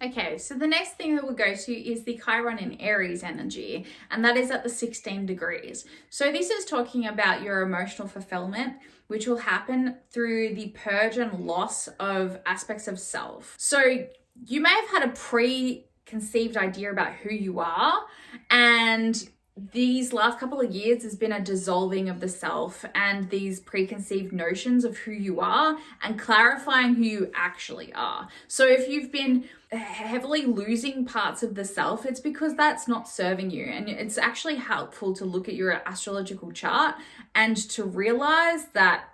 Okay, so the next thing that we'll go to is the Chiron in Aries energy, and that is at the 16 degrees. So this is talking about your emotional fulfillment, which will happen through the purge and loss of aspects of self. So you may have had a preconceived idea about who you are, and these last couple of years has been a dissolving of the self and these preconceived notions of who you are and clarifying who you actually are. So if you've been heavily losing parts of the self, it's because that's not serving you. And it's actually helpful to look at your astrological chart and to realize that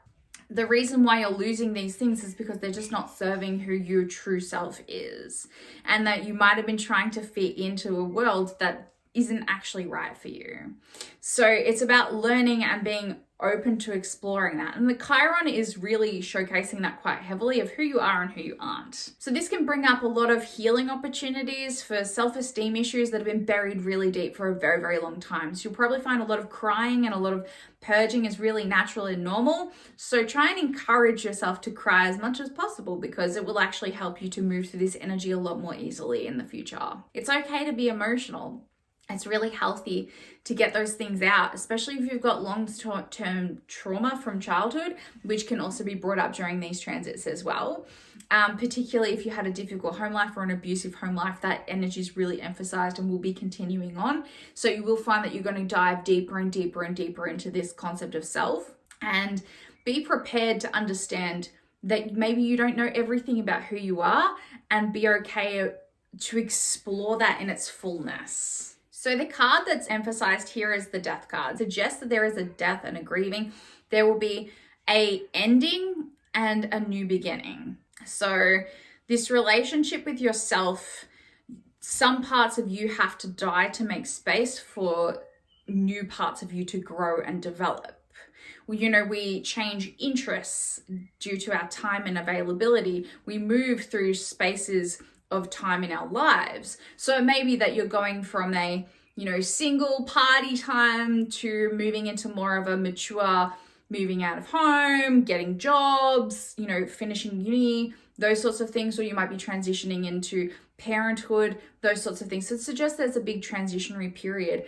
the reason why you're losing these things is because they're just not serving who your true self is. And that you might have been trying to fit into a world that isn't actually right for you. So it's about learning and being open to exploring that. And the Chiron is really showcasing that quite heavily of who you are and who you aren't. So this can bring up a lot of healing opportunities for self-esteem issues that have been buried really deep for a very, very long time. So you'll probably find a lot of crying and a lot of purging is really natural and normal. So try and encourage yourself to cry as much as possible because it will actually help you to move through this energy a lot more easily in the future. It's okay to be emotional. It's really healthy to get those things out, especially if you've got long-term trauma from childhood, which can also be brought up during these transits as well. Particularly if you had a difficult home life or an abusive home life, that energy is really emphasized and will be continuing on. So you will find that you're going to dive deeper and deeper and deeper into this concept of self, and be prepared to understand that maybe you don't know everything about who you are, and be okay to explore that in its fullness. So the card that's emphasized here is the Death card. It suggests that there is a death and a grieving. There will be a ending and a new beginning. So this relationship with yourself, some parts of you have to die to make space for new parts of you to grow and develop. Well, we change interests due to our time and availability. We move through spaces of time in our lives. So it may be that you're going from a single party time to moving into more of a mature, moving out of home, getting jobs, finishing uni, those sorts of things. Or you might be transitioning into parenthood, those sorts of things. So it suggests there's a big transitionary period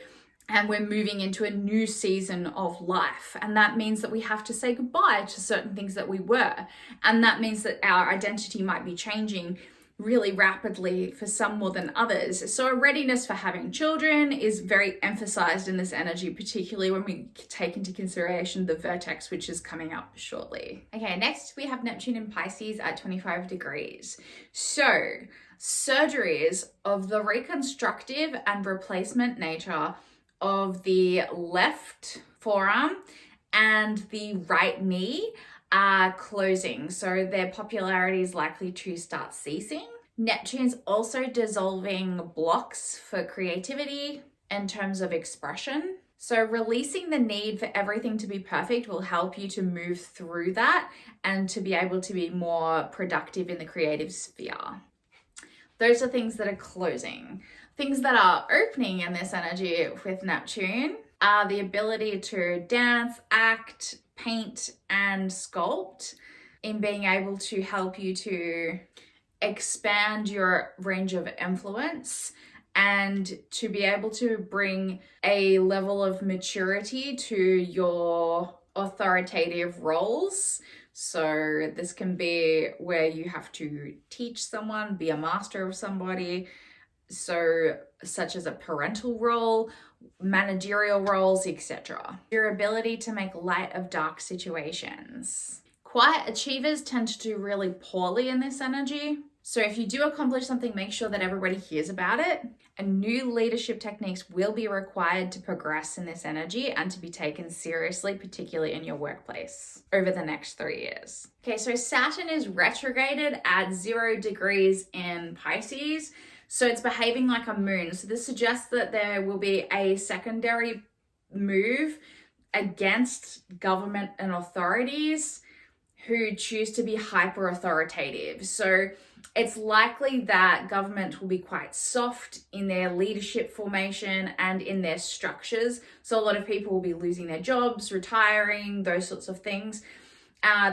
and we're moving into a new season of life. And that means that we have to say goodbye to certain things that we were. And that means that our identity might be changing really rapidly for some more than others. So a readiness for having children is very emphasized in this energy, particularly when we take into consideration the vertex, which is coming up shortly. Okay, next we have Neptune in Pisces at 25 degrees. So surgeries of the reconstructive and replacement nature of the left forearm and the right knee are closing, so their popularity is likely to start ceasing. Neptune's also dissolving blocks for creativity in terms of expression. So releasing the need for everything to be perfect will help you to move through that and to be able to be more productive in the creative sphere. Those are things that are closing. Things that are opening in this energy with Neptune are the ability to dance, act, paint, and sculpt, in being able to help you to expand your range of influence and to be able to bring a level of maturity to your authoritative roles. So this can be where you have to teach someone, be a master of somebody, so such as a parental role, managerial roles, etc. Your ability to make light of dark situations. Quiet achievers tend to do really poorly in this energy. So if you do accomplish something, make sure that everybody hears about it. And new leadership techniques will be required to progress in this energy and to be taken seriously, particularly in your workplace over the next 3 years. Okay, so Saturn is retrograded at 0 degrees in Pisces. So it's behaving like a moon. So this suggests that there will be a secondary move against government and authorities who choose to be hyper authoritative. So it's likely that government will be quite soft in their leadership formation and in their structures. So a lot of people will be losing their jobs, retiring, those sorts of things.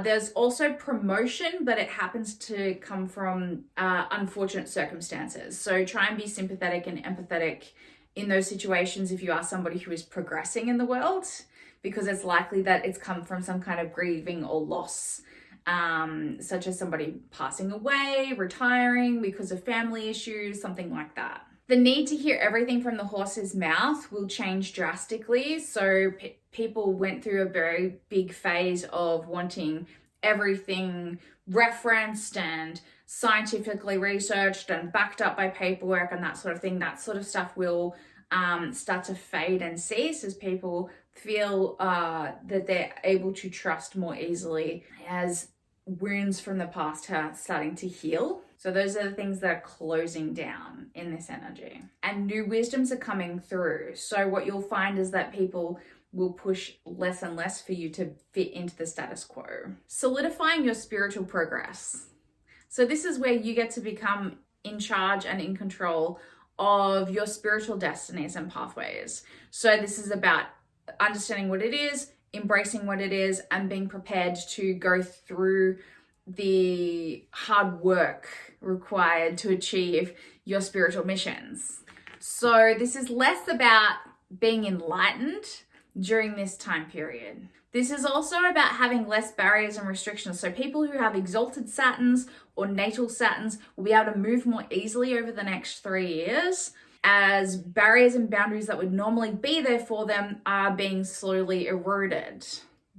There's also promotion, but it happens to come from unfortunate circumstances. So try and be sympathetic and empathetic in those situations if you are somebody who is progressing in the world, because it's likely that it's come from some kind of grieving or loss, such as somebody passing away, retiring because of family issues, something like that. The need to hear everything from the horse's mouth will change drastically. So people went through a very big phase of wanting everything referenced and scientifically researched and backed up by paperwork and that sort of thing. That sort of stuff will start to fade and cease as people feel that they're able to trust more easily as wounds from the past are starting to heal. So those are the things that are closing down in this energy. And new wisdoms are coming through. So what you'll find is that people will push less and less for you to fit into the status quo. Solidifying your spiritual progress. So this is where you get to become in charge and in control of your spiritual destinies and pathways. So this is about understanding what it is, embracing what it is, and being prepared to go through the hard work required to achieve your spiritual missions. So this is less about being enlightened during this time period. This is also about having less barriers and restrictions. So people who have exalted Saturns or natal Saturns will be able to move more easily over the next 3 years, as barriers and boundaries that would normally be there for them are being slowly eroded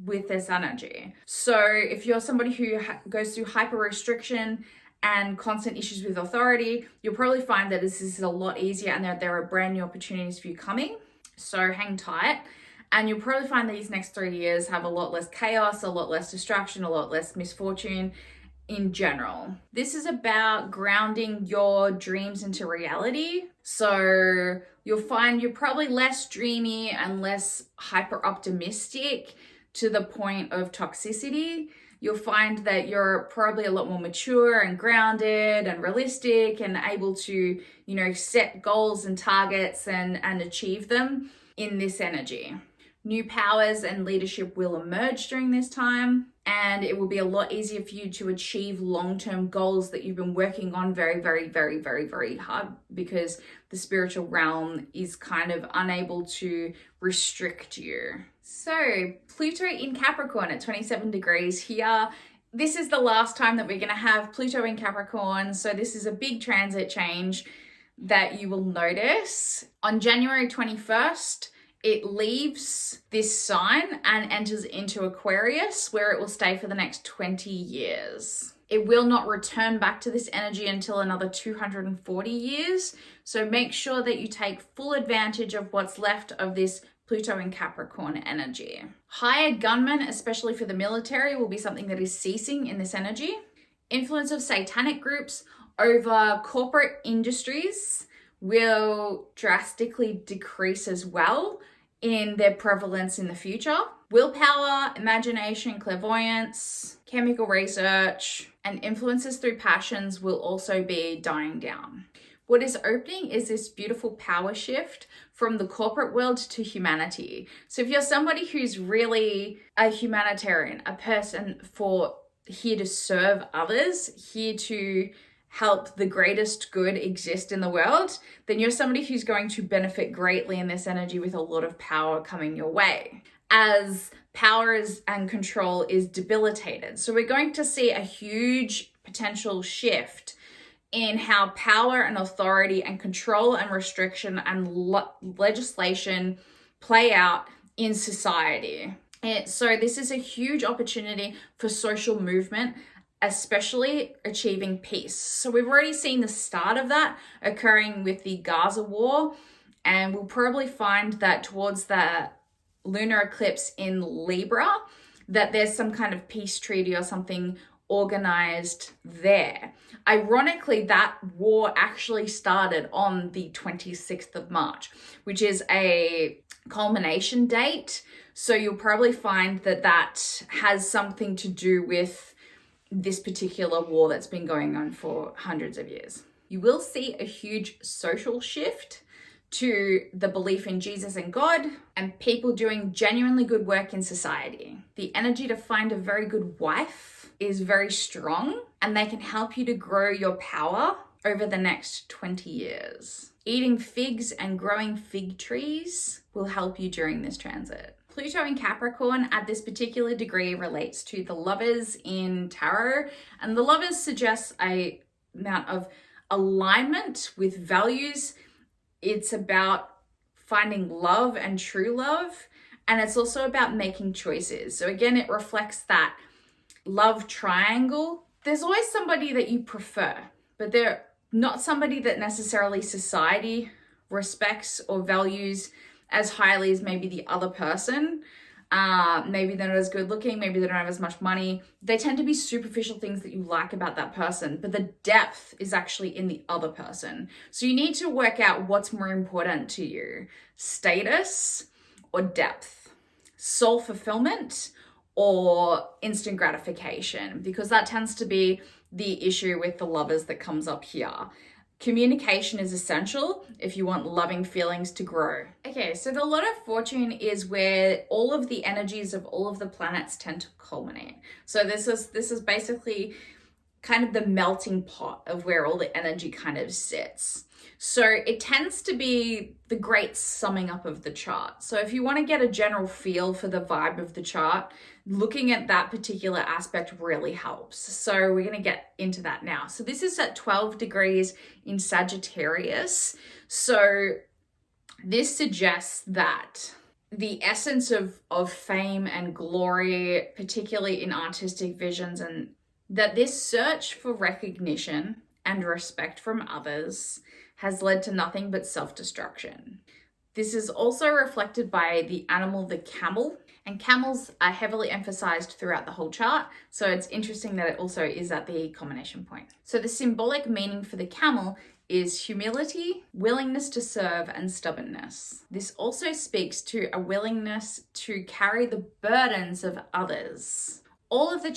with this energy. So if you're somebody who goes through hyper restriction and constant issues with authority, you'll probably find that this is a lot easier and that there are brand new opportunities for you coming. So hang tight. And you'll probably find these next 3 years have a lot less chaos, a lot less distraction, a lot less misfortune in general. This is about grounding your dreams into reality. So you'll find you're probably less dreamy and less hyper optimistic to the point of toxicity. You'll find that you're probably a lot more mature and grounded and realistic and able to, set goals and targets and achieve them in this energy. New powers and leadership will emerge during this time, and it will be a lot easier for you to achieve long-term goals that you've been working on very, very, very, very, very hard, because the spiritual realm is kind of unable to restrict you. So Pluto in Capricorn at 27 degrees here. This is the last time that we're going to have Pluto in Capricorn. So this is a big transit change that you will notice. On January 21st, it leaves this sign and enters into Aquarius, where it will stay for the next 20 years. It will not return back to this energy until another 240 years. So make sure that you take full advantage of what's left of this Pluto in Capricorn energy. Hired gunmen, especially for the military, will be something that is ceasing in this energy. Influence of satanic groups over corporate industries will drastically decrease as well in their prevalence in the future. Willpower, imagination, clairvoyance, chemical research, and influences through passions will also be dying down. What is opening is this beautiful power shift from the corporate world to humanity. So if you're somebody who's really a humanitarian, a person here to serve others, here to help the greatest good exist in the world, then you're somebody who's going to benefit greatly in this energy with a lot of power coming your way, as power and control is debilitated. So we're going to see a huge potential shift in how power and authority and control and restriction and legislation play out in society. So this is a huge opportunity for social movement, especially achieving peace. So we've already seen the start of that occurring with the Gaza war, and we'll probably find that towards the lunar eclipse in Libra, that there's some kind of peace treaty or something organized there. Ironically, that war actually started on the 26th of March, which is a culmination date. So you'll probably find that has something to do with this particular war that's been going on for hundreds of years. You will see a huge social shift. to the belief in Jesus and God, and people doing genuinely good work in society. The energy to find a very good wife is very strong, and they can help you to grow your power over the next 20 years. Eating figs and growing fig trees will help you during this transit. Pluto in Capricorn at this particular degree relates to the Lovers in Tarot, and the Lovers suggests a amount of alignment with values. It's about finding love and true love, and it's also about making choices. So again, it reflects that love triangle. There's always somebody that you prefer, but they're not somebody that necessarily society respects or values as highly as maybe the other person. Maybe they're not as good looking, maybe they don't have as much money. They tend to be superficial things that you like about that person, but the depth is actually in the other person. So you need to work out what's more important to you: status or depth, soul fulfillment or instant gratification, because that tends to be the issue with the Lovers that comes up here. Communication is essential if you want loving feelings to grow. Okay, so the Lot of Fortune is where all of the energies of all of the planets tend to culminate. So this is basically kind of the melting pot of where all the energy kind of sits. So it tends to be the great summing up of the chart. So if you want to get a general feel for the vibe of the chart, looking at that particular aspect really helps. So we're going to get into that now. So this is at 12 degrees in Sagittarius. So this suggests that the essence of fame and glory, particularly in artistic visions, and that this search for recognition and respect from others has led to nothing but self-destruction. This is also reflected by the animal, the camel, and camels are heavily emphasized throughout the whole chart. So it's interesting that it also is at the culmination point. So the symbolic meaning for the camel is humility, willingness to serve, and stubbornness. This also speaks to a willingness to carry the burdens of others. All of the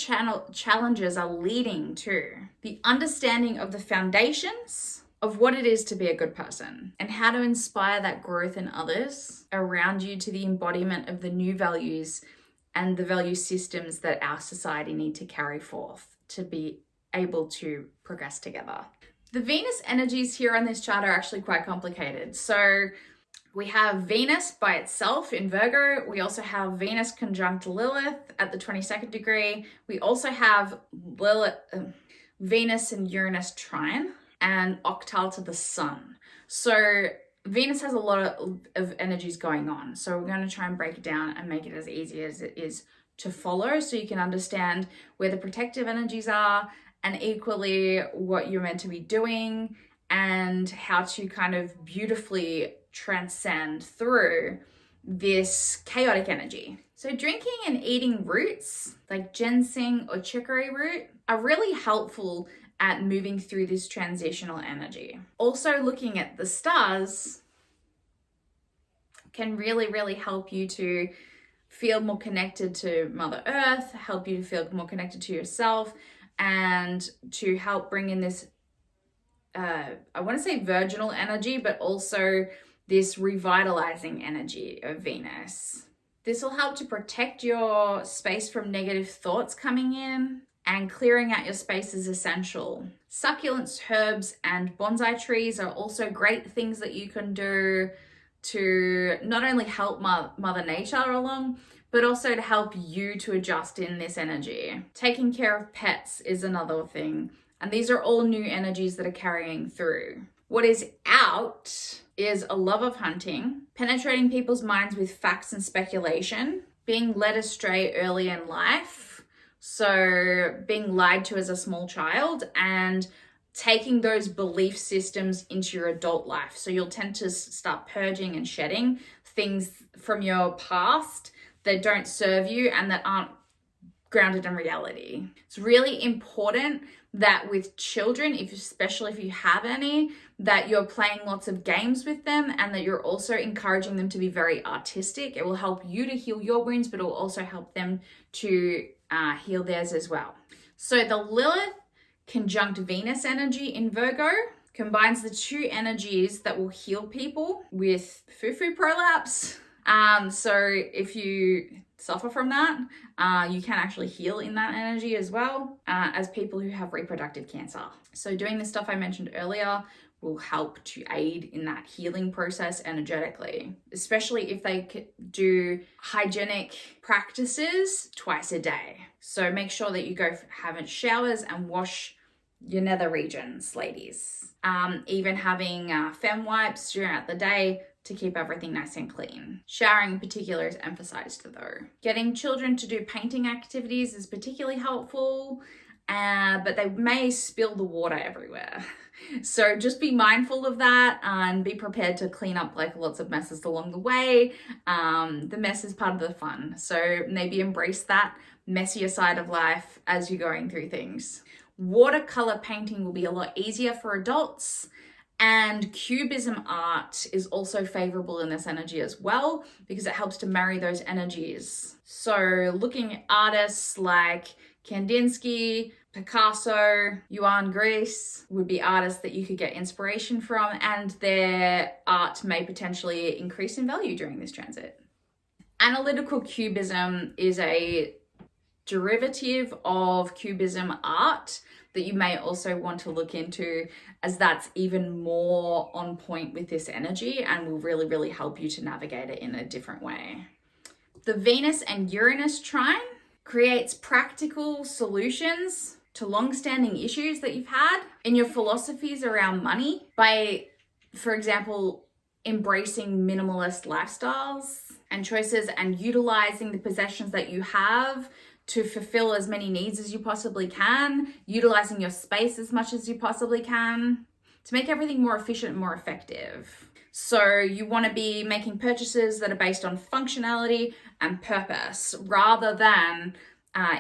challenges are leading to the understanding of the foundations of what it is to be a good person and how to inspire that growth in others around you to the embodiment of the new values and the value systems that our society need to carry forth to be able to progress together. The Venus energies here on this chart are actually quite complicated. So we have Venus by itself in Virgo. We also have Venus conjunct Lilith at the 22nd degree. We also have Venus and Uranus trine and octal to the sun. So Venus has a lot of energies going on. So we're going to try and break it down and make it as easy as it is to follow, so you can understand where the protective energies are and equally what you're meant to be doing and how to kind of beautifully transcend through this chaotic energy. So drinking and eating roots like ginseng or chicory root are really helpful at moving through this transitional energy. Also, looking at the stars can really, really help you to feel more connected to Mother Earth, help you to feel more connected to yourself, and to help bring in this, I want to say virginal energy, but also this revitalizing energy of Venus. This will help to protect your space from negative thoughts coming in, and clearing out your space is essential. Succulents, herbs, and bonsai trees are also great things that you can do to not only help Mother Nature along, but also to help you to adjust in this energy. Taking care of pets is another thing. And these are all new energies that are carrying through. What is out is a love of hunting, penetrating people's minds with facts and speculation, being led astray early in life, so being lied to as a small child, and taking those belief systems into your adult life. So you'll tend to start purging and shedding things from your past that don't serve you and that aren't grounded in reality. It's really important that with children, especially if you have any, that you're playing lots of games with them and that you're also encouraging them to be very artistic. It will help you to heal your wounds, but it will also help them to heal theirs as well. So the Lilith conjunct Venus energy in Virgo combines the two energies that will heal people with fufu prolapse. So if you suffer from that, you can actually heal in that energy as well as people who have reproductive cancer. So doing the stuff I mentioned earlier will help to aid in that healing process energetically, especially if they do hygienic practices twice a day. So make sure that you go have showers and wash your nether regions, ladies. Even having fem wipes throughout the day to keep everything nice and clean. Showering in particular is emphasized though. Getting children to do painting activities is particularly helpful, but they may spill the water everywhere. So just be mindful of that and be prepared to clean up like lots of messes along the way. The mess is part of the fun. So maybe embrace that messier side of life as you're going through things. Watercolor painting will be a lot easier for adults, and cubism art is also favorable in this energy as well because it helps to marry those energies. So looking at artists like Kandinsky, Picasso, Johan Gries would be artists that you could get inspiration from, and their art may potentially increase in value during this transit. Analytical cubism is a derivative of cubism art that you may also want to look into, as that's even more on point with this energy and will really, really help you to navigate it in a different way. The Venus and Uranus trine creates practical solutions to long-standing issues that you've had in your philosophies around money by, for example, embracing minimalist lifestyles and choices and utilizing the possessions that you have to fulfill as many needs as you possibly can, utilizing your space as much as you possibly can to make everything more efficient and more effective. So you want to be making purchases that are based on functionality and purpose rather than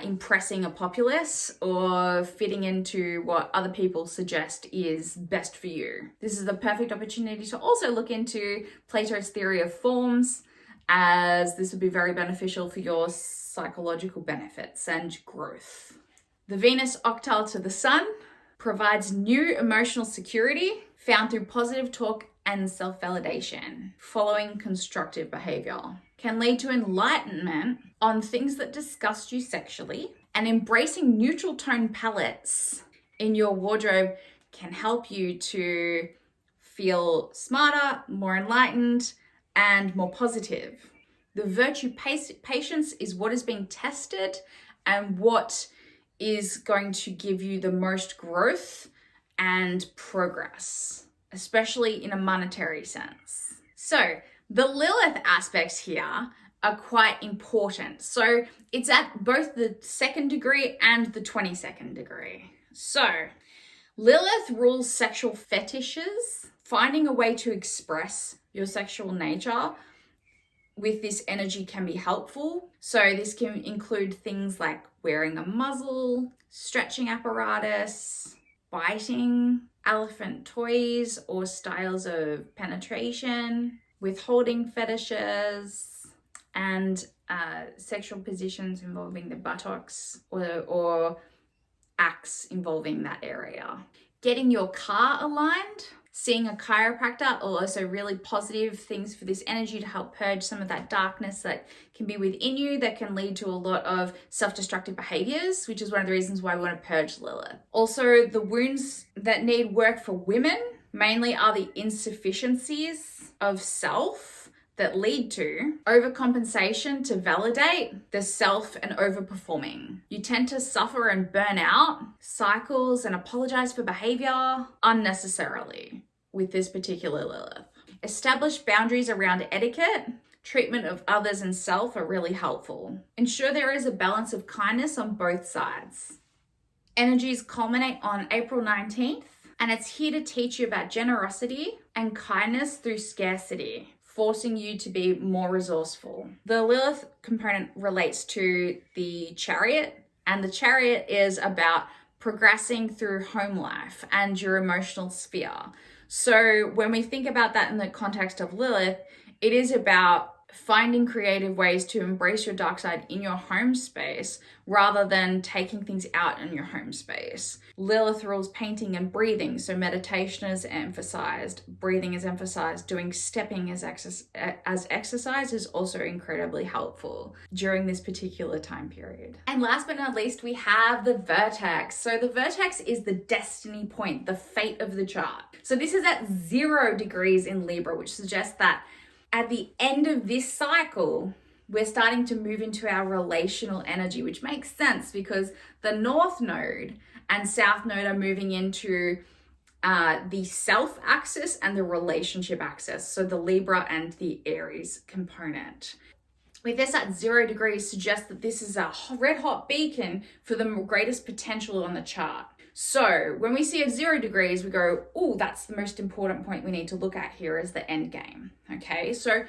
impressing a populace or fitting into what other people suggest is best for you. This is the perfect opportunity to also look into Plato's theory of forms, as this would be very beneficial for your psychological benefits and growth. The Venus octile to the Sun provides new emotional security found through positive talk and self-validation following constructive behavior. Can lead to enlightenment on things that disgust you sexually, and embracing neutral tone palettes in your wardrobe can help you to feel smarter, more enlightened, and more positive. The virtue patience is what is being tested and what is going to give you the most growth and progress, especially in a monetary sense. So the Lilith aspects here are quite important. So it's at both the 2nd degree and the 22nd degree. So Lilith rules sexual fetishes. Finding a way to express your sexual nature with this energy can be helpful. So this can include things like wearing a muzzle, stretching apparatus, biting, elephant toys or styles of penetration, withholding fetishes, and sexual positions involving the buttocks or acts involving that area. Getting your car aligned, seeing a chiropractor are also really positive things for this energy to help purge some of that darkness that can be within you that can lead to a lot of self-destructive behaviors, which is one of the reasons why we want to purge Lilith. Also, the wounds that need work for women mainly are the insufficiencies of self that lead to overcompensation to validate the self and overperforming. You tend to suffer and burn out cycles and apologize for behavior unnecessarily with this particular Lilith. Establish boundaries around etiquette, treatment of others and self are really helpful. Ensure there is a balance of kindness on both sides. Energies culminate on April 19th, and it's here to teach you about generosity and kindness through scarcity, forcing you to be more resourceful. The Lilith component relates to the Chariot, and the Chariot is about progressing through home life and your emotional sphere. So when we think about that in the context of Lilith, it is about finding creative ways to embrace your dark side in your home space rather than taking things out in your home space. Lilith rules painting and breathing, so meditation is emphasized, breathing is emphasized, doing stepping as exercise is also incredibly helpful during this particular time period. And last but not least, we have the vertex. So the vertex is the destiny point, the fate of the chart. So this is at 0 degrees in Libra, which suggests that at the end of this cycle, we're starting to move into our relational energy, which makes sense because the North Node and South Node are moving into the self axis and the relationship axis. So the Libra and the Aries component. With this at 0 degrees suggests that this is a red hot beacon for the greatest potential on the chart. So when we see at 0 degrees, we go, oh, that's the most important point we need to look at here is the end game. Okay, so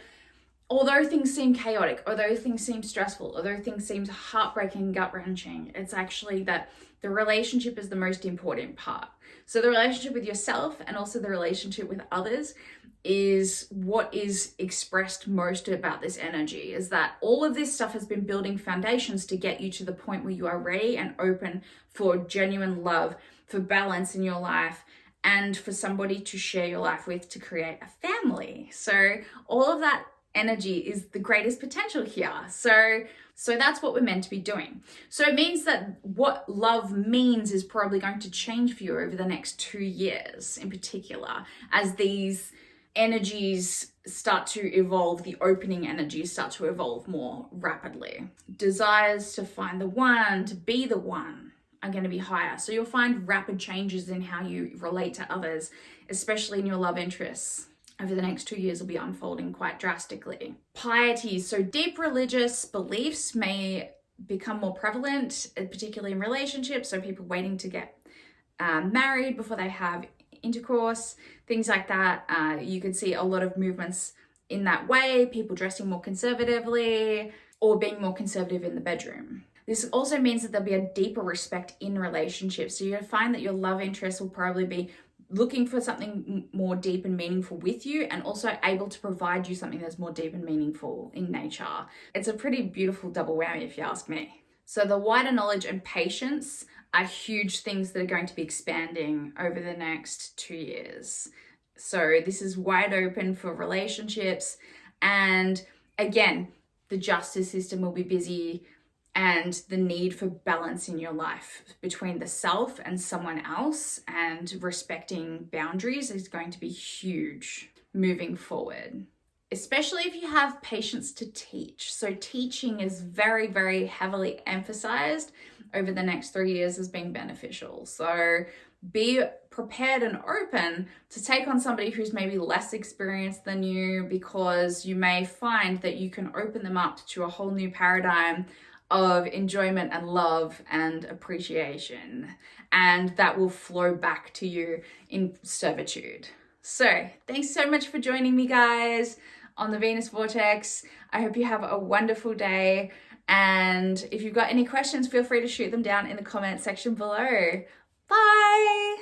although things seem chaotic, although things seem stressful, although things seem heartbreaking, gut-wrenching, it's actually that the relationship is the most important part. So the relationship with yourself and also the relationship with others is what is expressed most about this energy, is that all of this stuff has been building foundations to get you to the point where you are ready and open for genuine love, for balance in your life, and for somebody to share your life with to create a family. So all of that energy is the greatest potential here. So that's what we're meant to be doing. So it means that what love means is probably going to change for you over the next 2 years in particular, as these energies start to evolve, the opening energies start to evolve more rapidly. Desires to find the one, to be the one are going to be higher. So you'll find rapid changes in how you relate to others, especially in your love interests. Over the next 2 years will be unfolding quite drastically. Piety, so deep religious beliefs may become more prevalent, particularly in relationships. So people waiting to get married before they have intercourse, things like that. You could see a lot of movements in that way, people dressing more conservatively or being more conservative in the bedroom. This also means that there'll be a deeper respect in relationships. So you'll find that your love interest will probably be looking for something more deep and meaningful with you, and also able to provide you something that's more deep and meaningful in nature. It's a pretty beautiful double whammy if you ask me. So the wider knowledge and patience are huge things that are going to be expanding over the next 2 years. So this is wide open for relationships. And again, the justice system will be busy, and the need for balance in your life between the self and someone else and respecting boundaries is going to be huge moving forward, especially if you have patience to teach. So teaching is very, very heavily emphasized over the next 3 years as being beneficial. So be prepared and open to take on somebody who's maybe less experienced than you, because you may find that you can open them up to a whole new paradigm of enjoyment and love and appreciation, and that will flow back to you in servitude. So thanks so much for joining me, guys, on the Venus Vortex. I hope you have a wonderful day, and if you've got any questions, feel free to shoot them down in the comment section below. Bye!